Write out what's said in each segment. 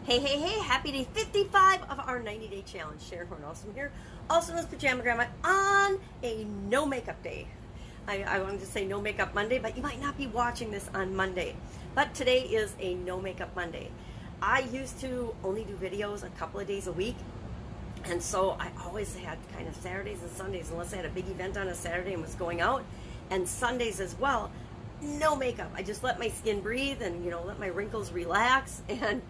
Hey, hey, hey, happy day 55 of our 90-day challenge. Sharon Horne-Ellstrom here, also known as Pajama Grandma, on a no makeup day. I wanted to say no makeup Monday, but you might not be watching this on Monday. But today is a no makeup Monday. I used to only do videos a couple of days a week, and so I always had kind of Saturdays and Sundays, unless I had a big event on a Saturday and was going out, and Sundays as well, no makeup. I just let my skin breathe and, let my wrinkles relax, and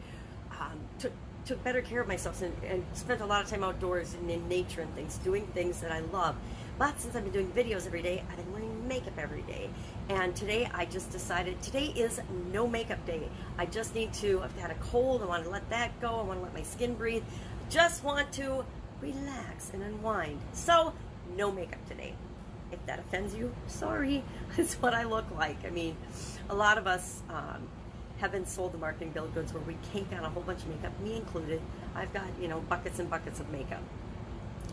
took better care of myself and spent a lot of time outdoors and in nature and things, doing things that I love. But since I've been doing videos every day, I've been wearing makeup every day. And today I just decided today is no makeup day. I just need to, I've had a cold, I want to let that go, I want to let my skin breathe. I just want to relax and unwind. So, no makeup today. If that offends you, sorry, it's what I look like. I mean, a lot of us have been sold the marketing bill of goods where we cake on a whole bunch of makeup, me included. I've got, buckets and buckets of makeup.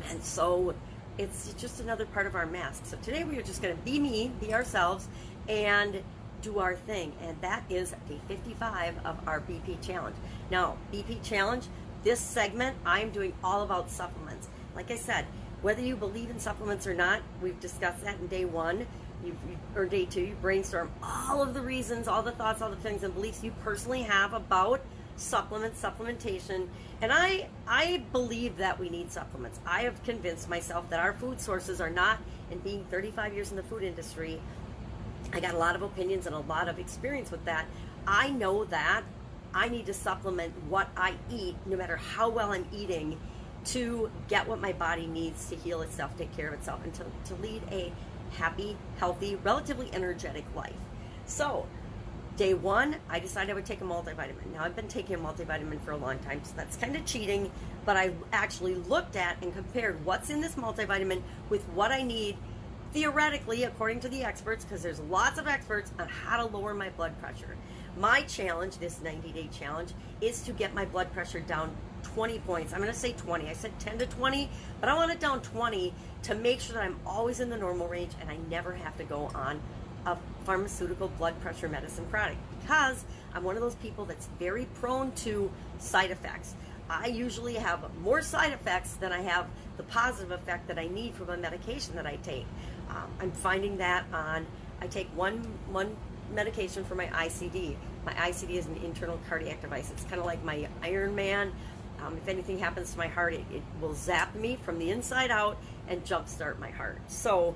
And so it's just another part of our mask. So today we are just going to be me, be ourselves, and do our thing. And that is day 55 of our BP challenge. Now, BP challenge, this segment, I'm doing all about supplements. Like I said, whether you believe in supplements or not, we've discussed that in day one. Or day two, you brainstorm all of the reasons, all the thoughts, all the feelings and beliefs you personally have about supplementation. And I believe that we need supplements. I have convinced myself that our food sources are not, and being 35 years in the food industry, I got a lot of opinions and a lot of experience with that. I know that I need to supplement what I eat, no matter how well I'm eating, to get what my body needs to heal itself, take care of itself, and to lead a happy, healthy, relatively energetic life. So, day one, I decided I would take a multivitamin. Now, I've been taking a multivitamin for a long time, so that's kind of cheating, but I actually looked at and compared what's in this multivitamin with what I need, theoretically, according to the experts, because there's lots of experts on how to lower my blood pressure. My challenge, this 90-day challenge, is to get my blood pressure down 20 points. I'm going to say 20. I said 10 to 20, but I want it down 20 to make sure that I'm always in the normal range and I never have to go on a pharmaceutical blood pressure medicine product, because I'm one of those people that's very prone to side effects. I usually have more side effects than I have the positive effect that I need from a medication that I take. I'm finding that I take one medication for my ICD. My ICD is an internal cardiac device. It's kind of like my Iron Man. If anything happens to my heart, it will zap me from the inside out and jumpstart my heart. So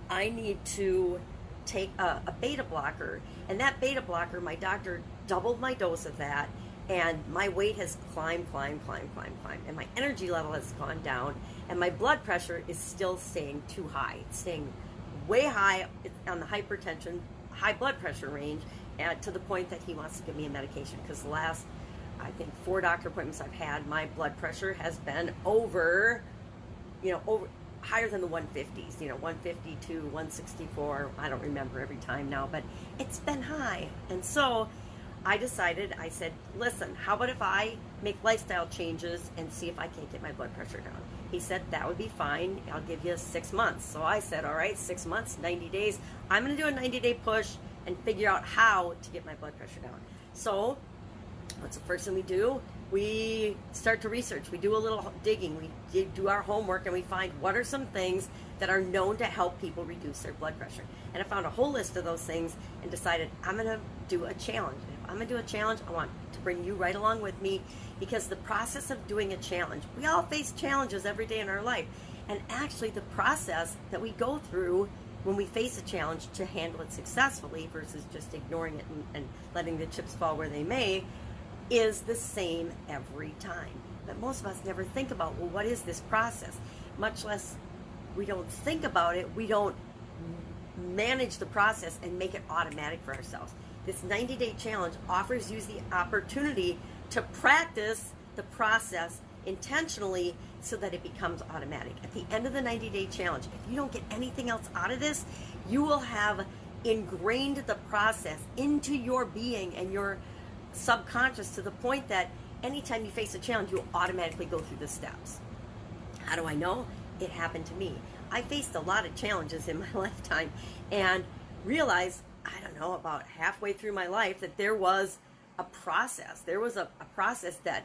I need to take a beta blocker, and that beta blocker, my doctor doubled my dose of that, and my weight has climbed, and my energy level has gone down, and my blood pressure is still staying too high. It's staying way high on the hypertension, high blood pressure range, to the point that he wants to give me a medication, because the last, I think, 4 doctor appointments I've had, my blood pressure has been over higher than the 150s, 152, 164, I don't remember every time now, but it's been high. And so I said, listen, how about if I make lifestyle changes and see if I can't get my blood pressure down? He said, that would be fine. I'll give you 6 months. So I said, all right, 6 months, 90 days. I'm going to do a 90-day push and figure out how to get my blood pressure down. So what's the first thing we do? We start to research. We do a little digging. We do our homework, and we find what are some things that are known to help people reduce their blood pressure. And I found a whole list of those things and decided I'm going to do a challenge. If I'm going to do a challenge, I want to bring you right along with me, because the process of doing a challenge, we all face challenges every day in our life. And actually the process that we go through when we face a challenge to handle it successfully versus just ignoring it and letting the chips fall where they may, is the same every time. But most of us never think about, well, what is this process? Much less, we don't think about it, we don't manage the process and make it automatic for ourselves. This 90-day challenge offers you the opportunity to practice the process intentionally so that it becomes automatic. At the end of the 90-day challenge, if you don't get anything else out of this, you will have ingrained the process into your being and your subconscious to the point that anytime you face a challenge, you'll automatically go through the steps. How do I know? It happened to me. I faced a lot of challenges in my lifetime and realized, I don't know, about halfway through my life that there was a process. There was a process that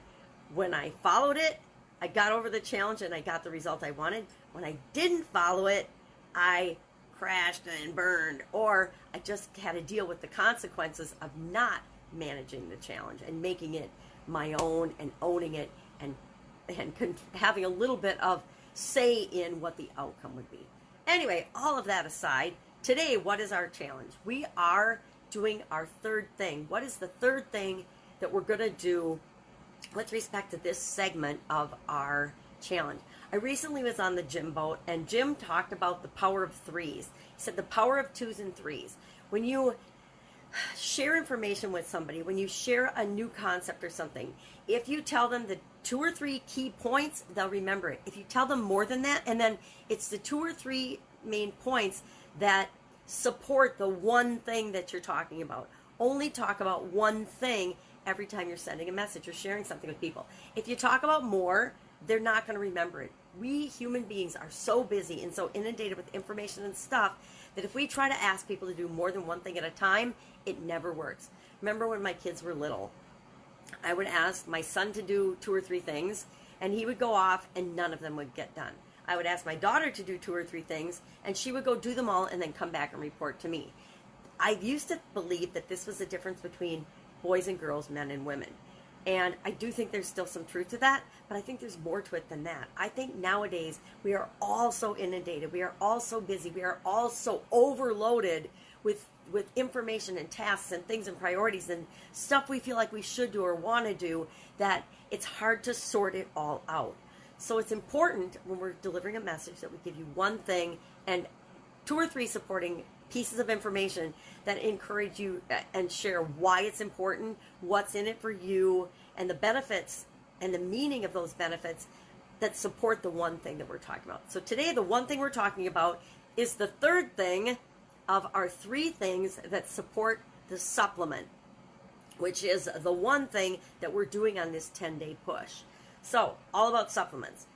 when I followed it, I got over the challenge and I got the result I wanted. When I didn't follow it, I crashed and burned, or I just had to deal with the consequences of not managing the challenge and making it my own and owning it and having a little bit of say in what the outcome would be. Anyway, all of that aside, today, what is our challenge? We are doing our third thing. What is the third thing that we're going to do with respect to this segment of our challenge? I recently was on the Jim boat, and Jim talked about the power of threes. He said the power of twos and threes. When you share information with somebody, when you share a new concept or something, if you tell them the 2 or 3 key points, they'll remember it. If you tell them more than that, and then it's the 2 or 3 main points that support the one thing that you're talking about. Only talk about one thing every time you're sending a message or sharing something with people. If you talk about more, they're not going to remember it. We human beings are so busy and so inundated with information and stuff that if we try to ask people to do more than one thing at a time, it never works. Remember when my kids were little, I would ask my son to do 2 or 3 things, and he would go off and none of them would get done. I would ask my daughter to do 2 or 3 things, and she would go do them all and then come back and report to me. I used to believe that this was the difference between boys and girls, men and women. And I do think there's still some truth to that, but I think there's more to it than that. I think nowadays we are all so inundated. We are all so busy. We are all so overloaded with information and tasks and things and priorities and stuff we feel like we should do or want to do that it's hard to sort it all out. So it's important when we're delivering a message that we give you one thing and 2 or 3 supporting pieces of information that encourage you and share why it's important, what's in it for you, and the benefits and the meaning of those benefits that support the one thing that we're talking about. So today, the one thing we're talking about is the third thing of our 3 things that support the supplement, which is the one thing that we're doing on this 10-day push. So, all about supplements.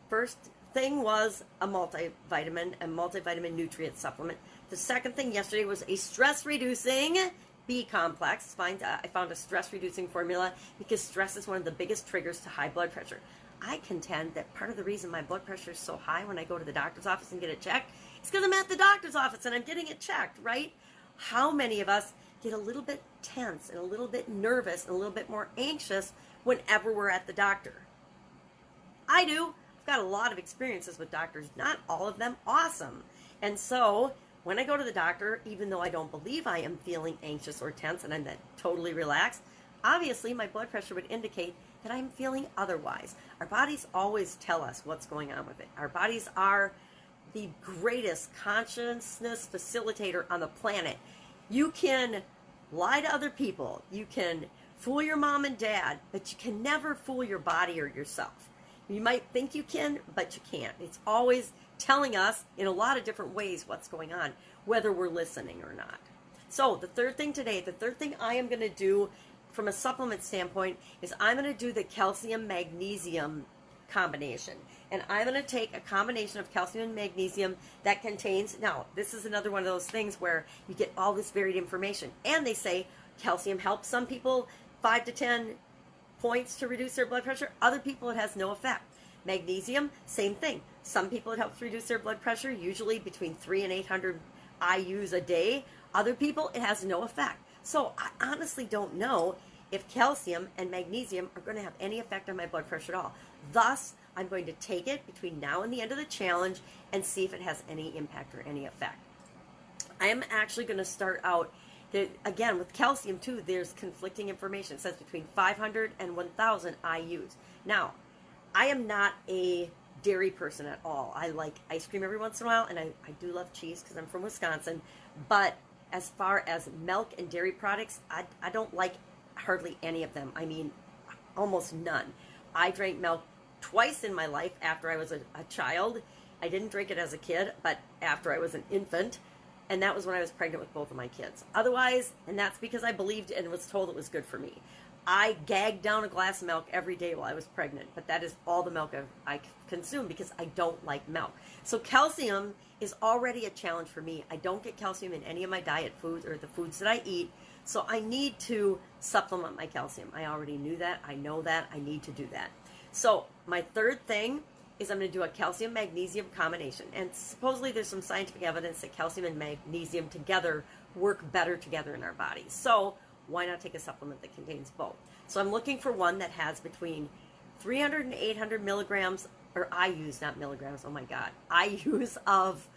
First thing was a multivitamin nutrient supplement. The second thing yesterday was a stress-reducing B complex. I found a stress-reducing formula because stress is one of the biggest triggers to high blood pressure. I contend that part of the reason my blood pressure is so high when I go to the doctor's office and get it checked is because I'm at the doctor's office and I'm getting it checked, right? How many of us get a little bit tense and a little bit nervous and a little bit more anxious whenever we're at the doctor? I do. I've got a lot of experiences with doctors, not all of them awesome. And so when I go to the doctor, even though I don't believe I am feeling anxious or tense and I'm then totally relaxed, obviously my blood pressure would indicate that I'm feeling otherwise. Our bodies always tell us what's going on with it. Our bodies are the greatest consciousness facilitator on the planet. You can lie to other people. You can fool your mom and dad, but you can never fool your body or yourself. You might think you can, but you can't. It's always telling us in a lot of different ways what's going on, whether we're listening or not. So the third thing today, the third thing I am going to do from a supplement standpoint is I'm going to do the calcium-magnesium combination. And I'm going to take a combination of calcium and magnesium that contains, now this is another one of those things where you get all this varied information. And they say calcium helps some people 5 to 10 points to reduce their blood pressure. Other people it has no effect. Magnesium, same thing. Some people it helps reduce their blood pressure, usually between 3 and 800 IUs a day. Other people it has no effect. So I honestly don't know if calcium and magnesium are going to have any effect on my blood pressure at all. Thus, I'm going to take it between now and the end of the challenge and see if it has any impact or any effect. I am actually going to start out, again, with calcium too, there's conflicting information. It says between 500 and 1,000 IUs. Now, I am not a dairy person at all. I like ice cream every once in a while, and I do love cheese because I'm from Wisconsin. But as far as milk and dairy products, I don't like hardly any of them. I mean, almost none. I drank milk twice in my life after I was a child. I didn't drink it as a kid, but after I was an infant. And that was when I was pregnant with both of my kids. Otherwise, and that's because I believed and was told it was good for me. I gagged down a glass of milk every day while I was pregnant, but that is all the milk I consume because I don't like milk. So calcium is already a challenge for me. I don't get calcium in any of my diet foods or the foods that I eat. So I need to supplement my calcium. I already knew that. I know that. I need to do that. So my third thing is I'm going to do a calcium magnesium combination. And supposedly there's some scientific evidence that calcium and magnesium together work better together in our bodies. So why not take a supplement that contains both? So I'm looking for one that has between 300 and 800 milligrams, or I use, not milligrams, oh my God, I use of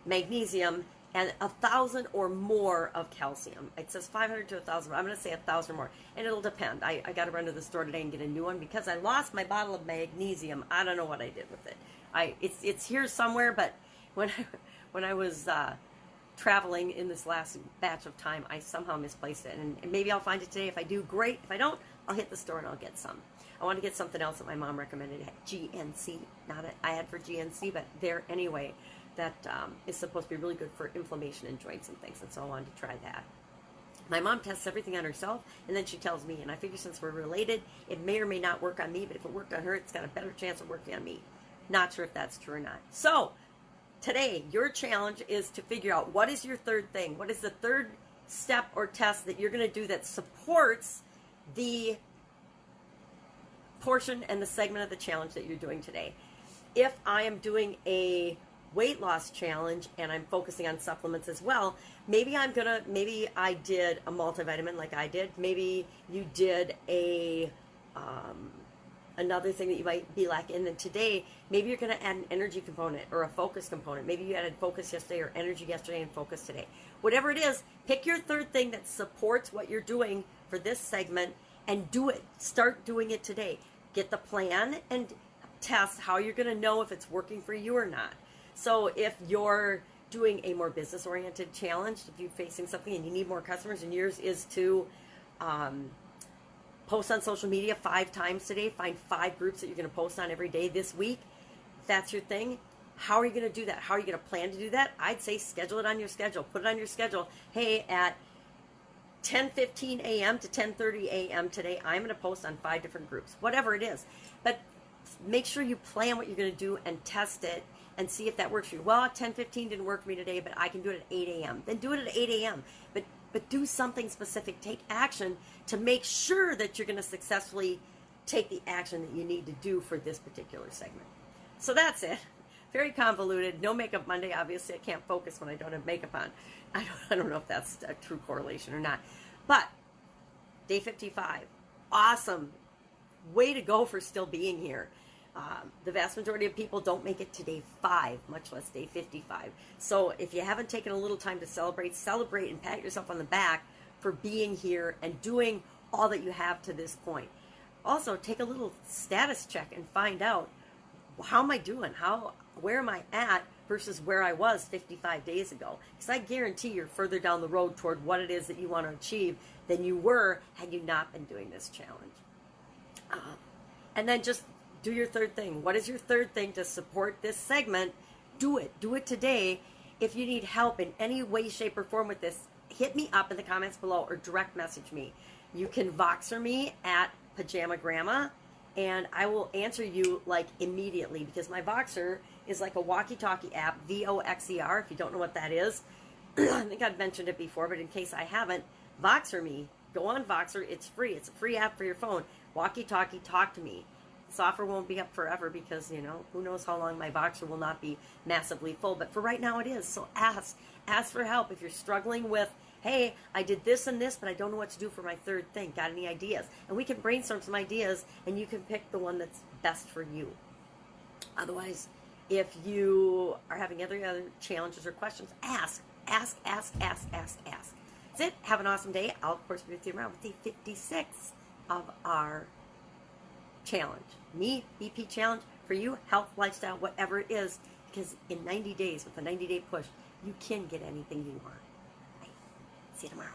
magnesium and 1,000 or more of calcium. It says 500 to 1,000, but I'm going to say 1,000 or more. And it'll depend. I got to run to the store today and get a new one because I lost my bottle of magnesium. I don't know what I did with it. It's here somewhere, but when I was traveling in this last batch of time, I somehow misplaced it. And maybe I'll find it today. If I do, great. If I don't, I'll hit the store and I'll get some. I want to get something else that my mom recommended, GNC. Not I had for GNC, but there anyway. That is supposed to be really good for inflammation in joints and things, and so I wanted to try that. My mom tests everything on herself, and then she tells me, and I figure since we're related, it may or may not work on me, but if it worked on her, it's got a better chance of working on me. Not sure if that's true or not. So, today, your challenge is to figure out what is your third thing. What is the third step or test that you're going to do that supports the portion and the segment of the challenge that you're doing today. If I am doing a weight loss challenge and I'm focusing on supplements as well, maybe I did a multivitamin like I did. Maybe you did a another thing that you might be lacking. And then today, maybe you're going to add an energy component or a focus component. Maybe you added focus yesterday or energy yesterday and focus today. Whatever it is, pick your third thing that supports what you're doing for this segment and do it. Start doing it today. Get the plan and test how you're going to know if it's working for you or not. So if you're doing a more business-oriented challenge, if you're facing something and you need more customers, and yours is to post on social media 5 times today, find 5 groups that you're going to post on every day this week, if that's your thing, how are you going to do that? How are you going to plan to do that? I'd say schedule it on your schedule. Put it on your schedule. Hey, at 10:15 a.m. to 10:30 a.m. today, I'm going to post on 5 different groups, whatever it is. But make sure you plan what you're going to do and test it and see if that works for you. Well, 10:15 didn't work for me today, but I can do it at 8 a.m. Then do it at 8 a.m. But do something specific. Take action to make sure that you're going to successfully take the action that you need to do for this particular segment. So that's it. Very convoluted. No makeup Monday. Obviously, I can't focus when I don't have makeup on. I don't know if that's a true correlation or not. But day 55. Awesome. Way to go for still being here. The vast majority of people don't make it to day 5, much less day 55. So if you haven't taken a little time to celebrate and pat yourself on the back for being here and doing all that you have to this point. Also, take a little status check and find out, how am I doing? Where am I at versus where I was 55 days ago? Because I guarantee you're further down the road toward what it is that you want to achieve than you were had you not been doing this challenge. And then just do your third thing. What is your third thing to support this segment? Do it. Do it today. If you need help in any way, shape, or form with this, hit me up in the comments below or direct message me. You can Voxer me at Pajama Grandma, and I will answer you like immediately, because my Voxer is like a walkie-talkie app, Voxer, if you don't know what that is. I think I've mentioned it before, but in case I haven't, Voxer me. Go on Voxer. It's free. It's a free app for your phone. Walkie-talkie, talk to me. Software won't be up forever because, who knows how long my Voxer will not be massively full. But for right now it is. So ask for help. If you're struggling with, hey, I did this and this, but I don't know what to do for my third thing. Got any ideas? And we can brainstorm some ideas, and you can pick the one that's best for you. Otherwise, if you are having other challenges or questions, ask. That's it. Have an awesome day. I'll, of course, be with you around with day 56 of our challenge. Me, BP challenge. For you, health, lifestyle, whatever it is. Because in 90 days, with a 90-day push, you can get anything you want. Right. See you tomorrow.